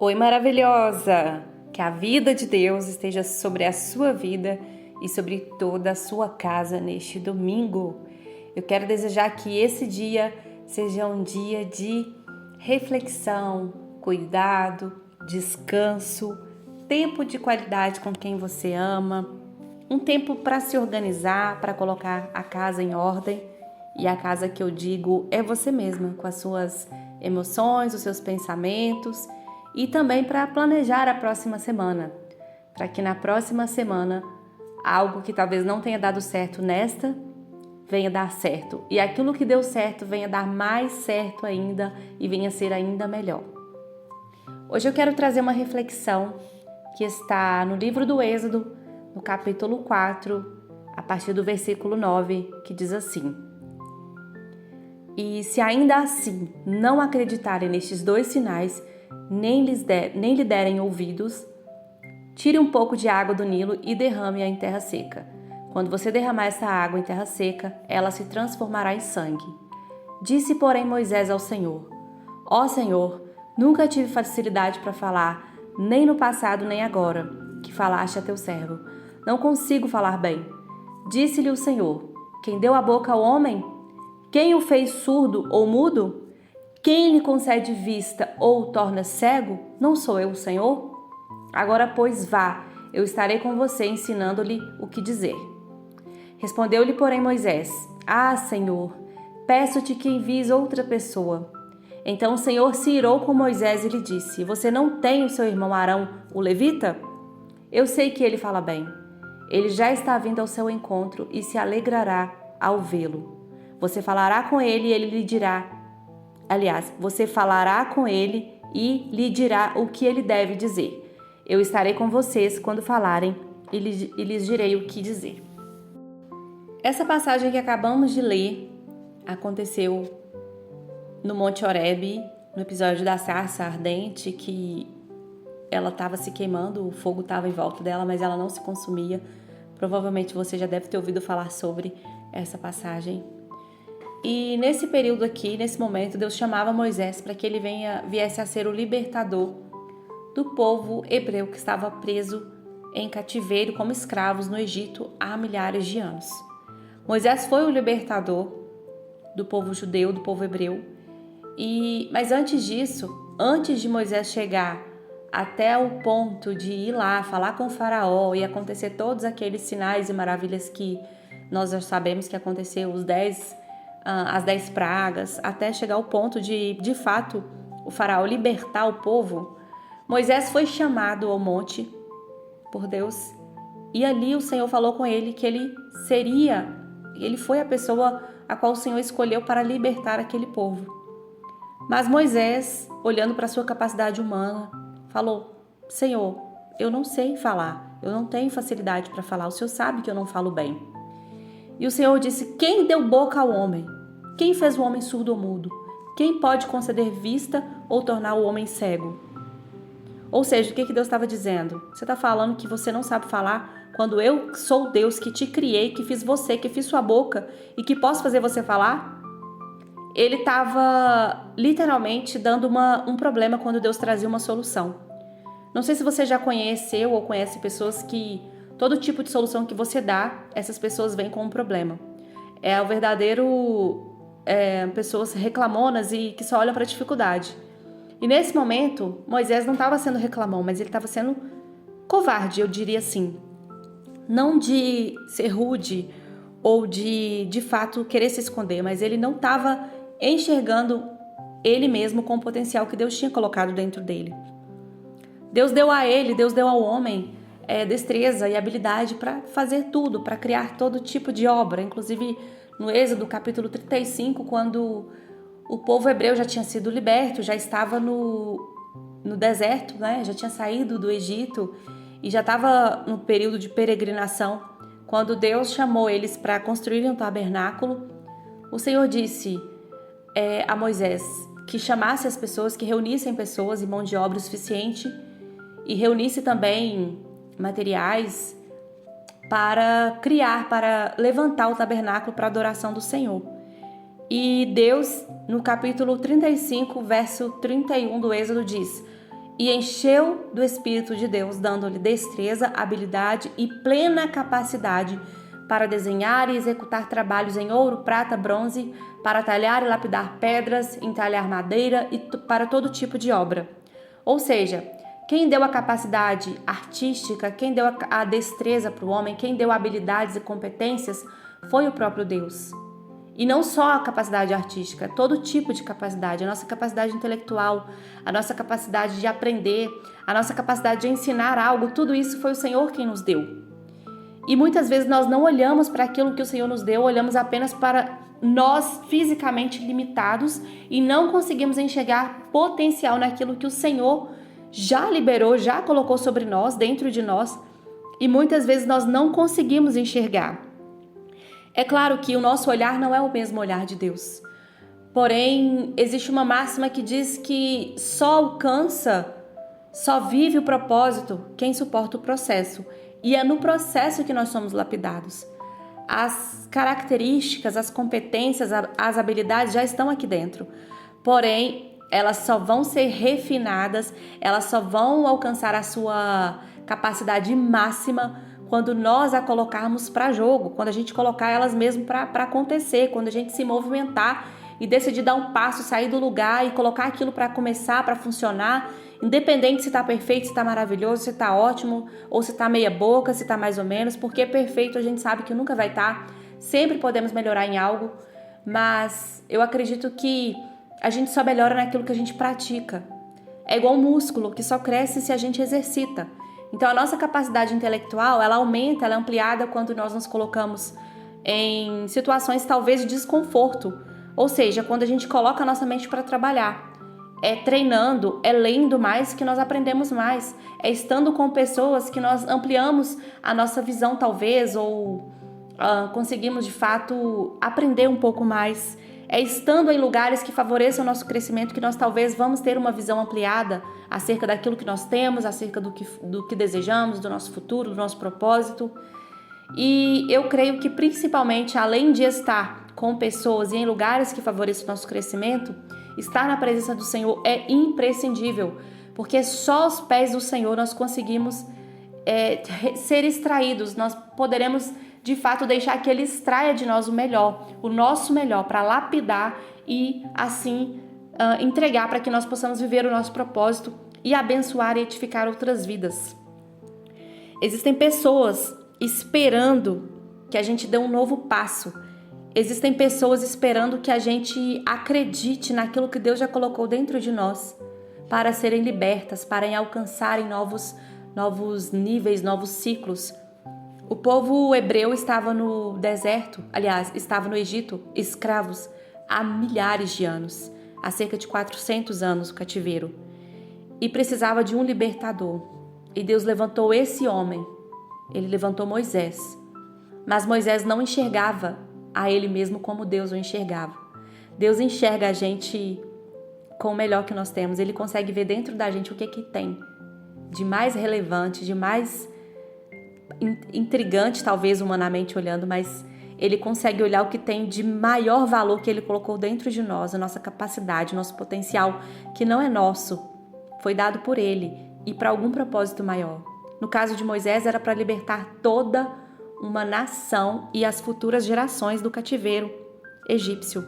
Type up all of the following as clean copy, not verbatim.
Oi, maravilhosa! Que a vida de Deus esteja sobre a sua vida e sobre toda a sua casa neste domingo. Eu quero desejar que esse dia seja um dia de reflexão, cuidado, descanso, tempo de qualidade com quem você ama, um tempo para se organizar, para colocar a casa em ordem. E a casa que eu digo é você mesma, com as suas emoções, os seus pensamentos, e também para planejar a próxima semana, para que na próxima semana algo que talvez não tenha dado certo nesta venha dar certo, e aquilo que deu certo venha dar mais certo ainda e venha ser ainda melhor. Hoje eu quero trazer uma reflexão que está no livro do Êxodo, no capítulo 4, a partir do versículo 9, que diz assim: E se ainda assim não acreditarem nestes dois sinais, nem lhe derem ouvidos, tire um pouco de água do Nilo e derrame-a em terra seca. Quando você derramar essa água em terra seca, ela se transformará em sangue. Disse, porém, Moisés ao Senhor: Ó Senhor, nunca tive facilidade para falar, nem no passado nem agora, que falaste a teu servo. Não consigo falar bem. Disse-lhe o Senhor: Quem deu a boca ao homem? Quem o fez surdo ou mudo? Quem lhe concede vista ou o torna cego? Não sou eu o Senhor? Agora, pois, vá, eu estarei com você, ensinando-lhe o que dizer. Respondeu-lhe, porém, Moisés: Ah, Senhor, peço-te que envies outra pessoa. Então o Senhor se irou com Moisés e lhe disse: Você não tem o seu irmão Arão, o levita? Eu sei que ele fala bem. Ele já está vindo ao seu encontro e se alegrará ao vê-lo. Você falará com ele e ele lhe dirá. Você falará com ele e lhe dirá o que ele deve dizer. Eu estarei com vocês quando falarem e lhes direi o que dizer. Essa passagem que acabamos de ler aconteceu no Monte Horebe, no episódio da sarça ardente, que ela estava se queimando, o fogo estava em volta dela, mas ela não se consumia. Provavelmente você já deve ter ouvido falar sobre essa passagem. E nesse período aqui, nesse momento, Deus chamava Moisés para que ele viesse a ser o libertador do povo hebreu que estava preso em cativeiro como escravos no Egito há milhares de anos. Moisés foi o libertador do povo judeu, do povo hebreu. Mas antes disso, antes de Moisés chegar até o ponto de ir lá falar com o faraó e acontecer todos aqueles sinais e maravilhas que nós já sabemos que aconteceu, as 10 pragas, até chegar ao ponto de fato, o faraó libertar o povo, Moisés foi chamado ao monte por Deus e ali o Senhor falou com ele que ele foi a pessoa a qual o Senhor escolheu para libertar aquele povo. Mas Moisés, olhando para a sua capacidade humana, falou: Senhor, eu não sei falar, eu não tenho facilidade para falar, o Senhor sabe que eu não falo bem. E o Senhor disse: Quem deu boca ao homem? Quem fez o homem surdo ou mudo? Quem pode conceder vista ou tornar o homem cego? Ou seja, o que Deus estava dizendo? Você está falando que você não sabe falar quando eu sou Deus que te criei, que fiz você, que fiz sua boca e que posso fazer você falar? Ele estava literalmente dando um problema quando Deus trazia uma solução. Não sei se você já conheceu ou conhece pessoas que todo tipo de solução que você dá, essas pessoas vêm com um problema. É o verdadeiro pessoas reclamonas e que só olham para a dificuldade. E nesse momento, Moisés não estava sendo reclamão, mas ele estava sendo covarde, eu diria assim. Não de ser rude ou de fato querer se esconder, mas ele não estava enxergando ele mesmo com o potencial que Deus tinha colocado dentro dele. Deus deu ao homem destreza e habilidade para fazer tudo, para criar todo tipo de obra. Inclusive no Êxodo capítulo 35, quando o povo hebreu já tinha sido liberto, já estava no deserto, né? Já tinha saído do Egito e já estava no período de peregrinação. Quando Deus chamou eles para construírem um tabernáculo, o Senhor disse a Moisés que chamasse as pessoas, que reunissem pessoas e mão de obra suficiente e reunisse também materiais para levantar o tabernáculo para a adoração do Senhor. E Deus, no capítulo 35, verso 31 do Êxodo, diz: e encheu do Espírito de Deus, dando-lhe destreza, habilidade e plena capacidade para desenhar e executar trabalhos em ouro, prata, bronze, para talhar e lapidar pedras, entalhar madeira e para todo tipo de obra. Ou seja, quem deu a capacidade artística, quem deu a destreza para o homem, quem deu habilidades e competências foi o próprio Deus. E não só a capacidade artística, todo tipo de capacidade, a nossa capacidade intelectual, a nossa capacidade de aprender, a nossa capacidade de ensinar algo, tudo isso foi o Senhor quem nos deu. E muitas vezes nós não olhamos para aquilo que o Senhor nos deu, olhamos apenas para nós fisicamente limitados e não conseguimos enxergar potencial naquilo que o Senhor já liberou, já colocou sobre nós, dentro de nós, e muitas vezes nós não conseguimos enxergar. É claro que o nosso olhar não é o mesmo olhar de Deus. Porém, existe uma máxima que diz que só vive o propósito quem suporta o processo. E é no processo que nós somos lapidados. As características, as competências, as habilidades já estão aqui dentro. Porém, elas só vão ser refinadas, elas só vão alcançar a sua capacidade máxima quando nós a colocarmos para jogo, quando a gente colocar elas mesmo para acontecer, quando a gente se movimentar e decidir dar um passo, sair do lugar e colocar aquilo para começar, para funcionar, independente se está perfeito, se está maravilhoso, se está ótimo, ou se está meia boca, se está mais ou menos, porque perfeito a gente sabe que nunca vai estar, sempre podemos melhorar em algo, mas eu acredito que a gente só melhora naquilo que a gente pratica. É igual um músculo que só cresce se a gente exercita. Então a nossa capacidade intelectual, ela aumenta, ela é ampliada quando nós nos colocamos em situações talvez de desconforto, ou seja, quando a gente coloca a nossa mente para trabalhar. É treinando, é lendo mais que nós aprendemos mais, é estando com pessoas que nós ampliamos a nossa visão talvez, ou conseguimos de fato aprender um pouco mais. É estando em lugares que favoreçam o nosso crescimento que nós talvez vamos ter uma visão ampliada acerca daquilo que nós temos, acerca do que desejamos, do nosso futuro, do nosso propósito. E eu creio que principalmente, além de estar com pessoas e em lugares que favoreçam o nosso crescimento, estar na presença do Senhor é imprescindível, porque só aos pés do Senhor nós conseguimos ser extraídos, nós poderemos de fato deixar que Ele extraia de nós o melhor, o nosso melhor, para lapidar e assim entregar para que nós possamos viver o nosso propósito e abençoar e edificar outras vidas. Existem pessoas esperando que a gente dê um novo passo. Existem pessoas esperando que a gente acredite naquilo que Deus já colocou dentro de nós para serem libertas, para alcançarem novos níveis, novos ciclos. O povo hebreu estava no deserto, aliás, estava no Egito, escravos, há milhares de anos, há cerca de 400 anos o cativeiro, e precisava de um libertador. E Deus levantou esse homem, Ele levantou Moisés, mas Moisés não enxergava a ele mesmo como Deus o enxergava. Deus enxerga a gente com o melhor que nós temos, Ele consegue ver dentro da gente o que tem de mais relevante, de mais intrigante, talvez humanamente olhando, mas Ele consegue olhar o que tem de maior valor que Ele colocou dentro de nós, a nossa capacidade, o nosso potencial, que não é nosso, foi dado por Ele e para algum propósito maior. No caso de Moisés, era para libertar toda uma nação e as futuras gerações do cativeiro egípcio.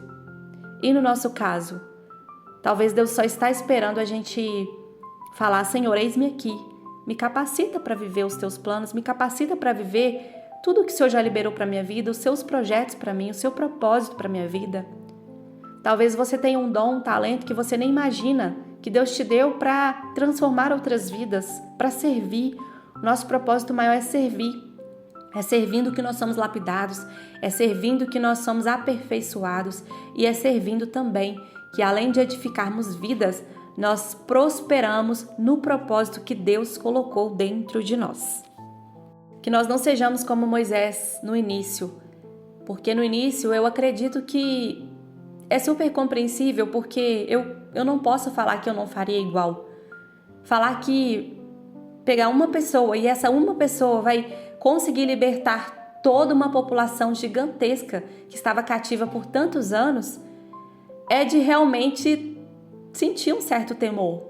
E no nosso caso, talvez Deus só está esperando a gente falar: Senhor, eis-me aqui, me capacita para viver os teus planos, me capacita para viver tudo o que o Senhor já liberou para a minha vida, os seus projetos para mim, o seu propósito para a minha vida. Talvez você tenha um dom, um talento que você nem imagina, que Deus te deu para transformar outras vidas, para servir. O nosso propósito maior é servir. É servindo que nós somos lapidados, é servindo que nós somos aperfeiçoados e é servindo também que, além de edificarmos vidas, nós prosperamos no propósito que Deus colocou dentro de nós. Que nós não sejamos como Moisés no início, porque no início eu acredito que é super compreensível, porque eu não posso falar que eu não faria igual. Falar que pegar uma pessoa e essa uma pessoa vai conseguir libertar toda uma população gigantesca que estava cativa por tantos anos é de realmente sentir um certo temor.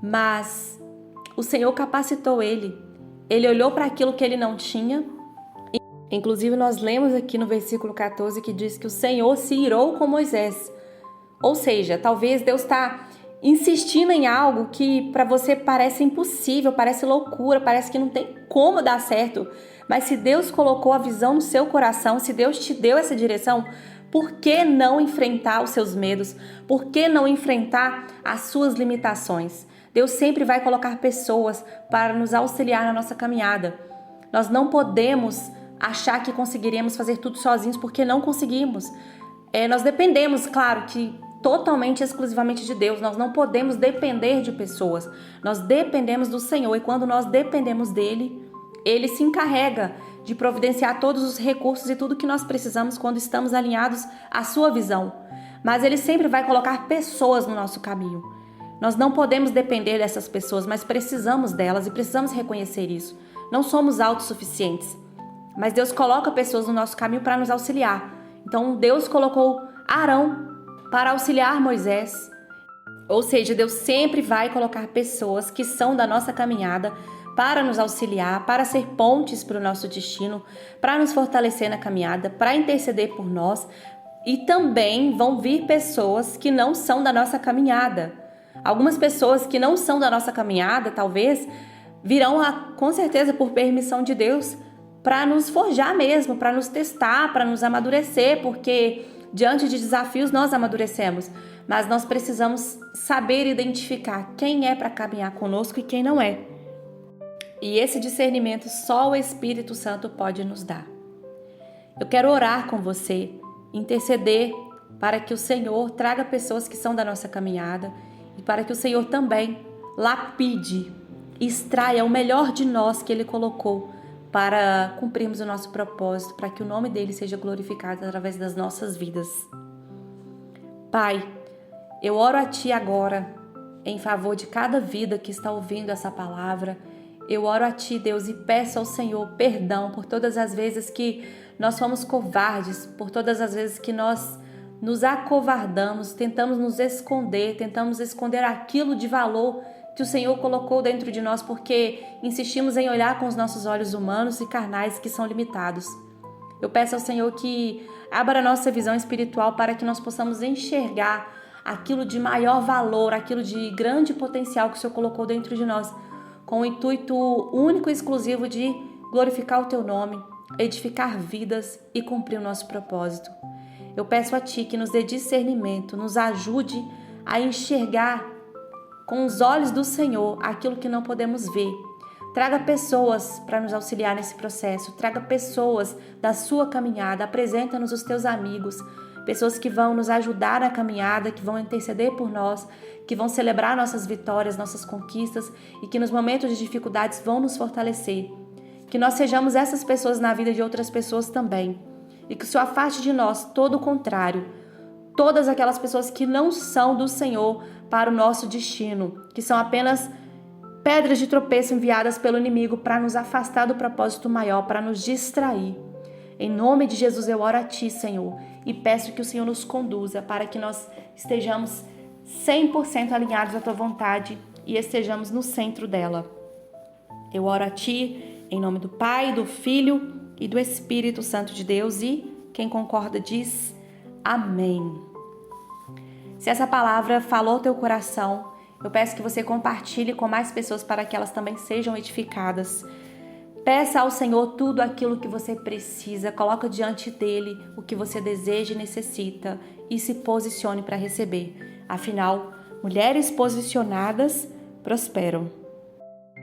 mas o Senhor capacitou ele. Ele olhou para aquilo que ele não tinha. Inclusive, nós lemos aqui no versículo 14 que diz que o Senhor se irou com Moisés. Ou seja, talvez Deus está insistindo em algo que para você parece impossível, parece loucura, parece que não tem como dar certo. Mas se Deus colocou a visão no seu coração, se Deus te deu essa direção, por que não enfrentar os seus medos? Por que não enfrentar as suas limitações? Deus sempre vai colocar pessoas para nos auxiliar na nossa caminhada. Nós não podemos achar que conseguiremos fazer tudo sozinhos, porque não conseguimos. Nós dependemos, claro, que totalmente, exclusivamente de Deus. Nós não podemos depender de pessoas. Nós dependemos do Senhor, e quando nós dependemos dele, ele se encarrega de providenciar todos os recursos e tudo que nós precisamos quando estamos alinhados à sua visão. Mas ele sempre vai colocar pessoas no nosso caminho. Nós não podemos depender dessas pessoas, mas precisamos delas e precisamos reconhecer isso. Não somos autossuficientes, mas Deus coloca pessoas no nosso caminho para nos auxiliar. Então Deus colocou Arão para auxiliar Moisés. Ou seja, Deus sempre vai colocar pessoas que são da nossa caminhada para nos auxiliar, para ser pontes para o nosso destino, para nos fortalecer na caminhada, para interceder por nós. E também vão vir pessoas que não são da nossa caminhada. Algumas pessoas que não são da nossa caminhada, talvez, virão com certeza por permissão de Deus para nos forjar mesmo, para nos testar, para nos amadurecer, porque diante de desafios nós amadurecemos. Mas nós precisamos saber identificar quem é para caminhar conosco e quem não é. E esse discernimento só o Espírito Santo pode nos dar. Eu quero orar com você, interceder para que o Senhor traga pessoas que são da nossa caminhada e para que o Senhor também lapide, extraia o melhor de nós que Ele colocou para cumprirmos o nosso propósito, para que o nome dEle seja glorificado através das nossas vidas. Pai, eu oro a Ti agora em favor de cada vida que está ouvindo essa palavra. Eu oro a Ti, Deus, e peço ao Senhor perdão por todas as vezes que nós fomos covardes, por todas as vezes que nós nos acovardamos, tentamos nos esconder, tentamos esconder aquilo de valor que o Senhor colocou dentro de nós, porque insistimos em olhar com os nossos olhos humanos e carnais que são limitados. Eu peço ao Senhor que abra a nossa visão espiritual para que nós possamos enxergar aquilo de maior valor, aquilo de grande potencial que o Senhor colocou dentro de nós, com o intuito único e exclusivo de glorificar o Teu nome, edificar vidas e cumprir o nosso propósito. Eu peço a Ti que nos dê discernimento, nos ajude a enxergar com os olhos do Senhor aquilo que não podemos ver. Traga pessoas para nos auxiliar nesse processo, traga pessoas da sua caminhada, apresenta-nos os Teus amigos, pessoas que vão nos ajudar na caminhada, que vão interceder por nós, que vão celebrar nossas vitórias, nossas conquistas e que nos momentos de dificuldades vão nos fortalecer. Que nós sejamos essas pessoas na vida de outras pessoas também e que o Senhor afaste de nós todo o contrário, todas aquelas pessoas que não são do Senhor para o nosso destino, que são apenas pedras de tropeço enviadas pelo inimigo para nos afastar do propósito maior, para nos distrair. Em nome de Jesus eu oro a Ti, Senhor, e peço que o Senhor nos conduza para que nós estejamos 100% alinhados à Tua vontade e estejamos no centro dela. Eu oro a Ti em nome do Pai, do Filho e do Espírito Santo de Deus, e quem concorda diz amém. Se essa palavra falou ao teu coração, eu peço que você compartilhe com mais pessoas para que elas também sejam edificadas. Peça ao Senhor tudo aquilo que você precisa, coloca diante dele o que você deseja e necessita e se posicione para receber. Afinal, mulheres posicionadas prosperam.